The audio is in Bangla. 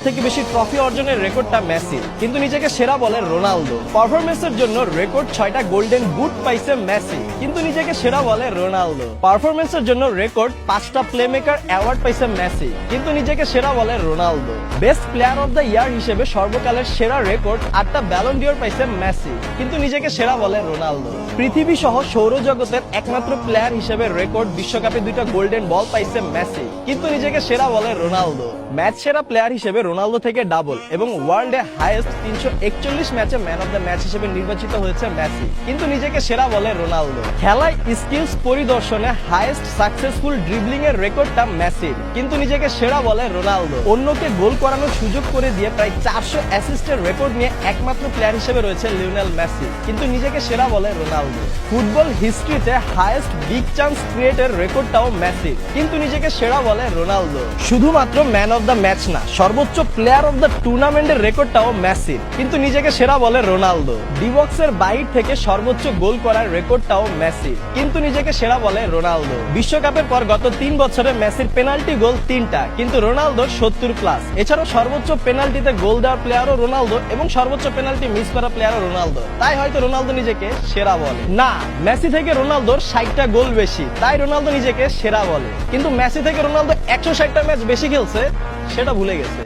থেকে বেশি ট্রফি অর্জনের রেকর্ডটা মেসির, কিন্তু নিজেকে সেরা বলে রোনালদো। পারফরমেন্সের জন্য রেকর্ড 6টা গোল্ডেন বুট পাইছে মেসি, কিন্তু নিজেকে সেরা বলে রোনালদো। পারফরমেন্সের জন্য রেকর্ড 5টা প্লেমেকার অ্যাওয়ার্ড পাইছে মেসি, কিন্তু নিজেকে সেরা বলে Ronaldo. Best player of the year হিসেবে সর্বকালের সেরা রেকর্ড 8টা ব্যালন ডিওর পাইছে মেসি, কিন্তু নিজেকে সেরা বলে রোনালদো। পৃথিবী সহ সৌরজগতের একমাত্র প্লেয়ার হিসেবে রেকর্ড বিশ্বকাপে 2টা গোল্ডেন বল পাইছে মেসি, কিন্তু নিজেকে সেরা বলে রোনালদো। ম্যাচ সেরা প্লেয়ার হিসেবে রোনালদো থেকে ডাবল এবং ওয়ার্ল্ডে হাইয়েস্ট 341 ম্যাচে ম্যান অফ দ্য ম্যাচ হিসেবে নির্বাচিত হয়েছে মেসি, কিন্তু নিজেকে সেরা বলে রোনালদো। খেলায় স্কিলস পরিদর্শনে হাইয়েস্ট সাকসেসফুল ড্রিবলিং এর রেকর্ডটা মেসির, কিন্তু নিজেকে সেরা বলে রোনালদো। অন্যকে গোল করানোর সুযোগ করে দিয়ে প্রায় 400 অ্যাসিস্টের রেকর্ড নিয়ে একমাত্র প্লেয়ার হিসেবে রয়েছে লিওনেল মেসি, কিন্তু নিজেকে সেরা বলে রোনালদো। ফুটবল হিস্ট্রিতে হাইয়েস্ট বিগ চান্স ক্রিয়েটের রেকর্ডটাও মেসির, কিন্তু নিজেকে সেরা বলে রোনালদো। শুধুমাত্র ম্যান অফ দ্য ম্যাচ না, সর্বোচ্চ প্লেয়ার অফ দ্য টুর্নামেন্টের রেকর্ডটাও মেসির, কিন্তু নিজেকে সেরা বলে রোনালদো। ডিবক্সের বাইর থেকে সর্বোচ্চ গোল করার রেকর্ডটাও মেসির, কিন্তু নিজেকে সেরা বলে রোনালদো। বিশ্বকাপের পর গত 3 বছরে মেসির পেনাল্টি গোল 3টা, কিন্তু রোনালদোর 70+। এছাড়াও সর্বোচ্চ পেনাল্টিতে গোল দেওয়ার প্লেয়ারও রোনালদো এবং সর্বোচ্চ পেনাল্টি মিস করা প্লেয়ারও রোনালদো, তাই হয়তো রোনালদো নিজেকে সেরা বলে। না, মেসি থেকে রোনালদোর 60টা গোল বেশি, তাই রোনালদো নিজেকে সেরা বলে। কিন্তু মেসি থেকে রোনালদো 160টা ম্যাচ বেশি খেলছে, সেটা ভুলে গেছে।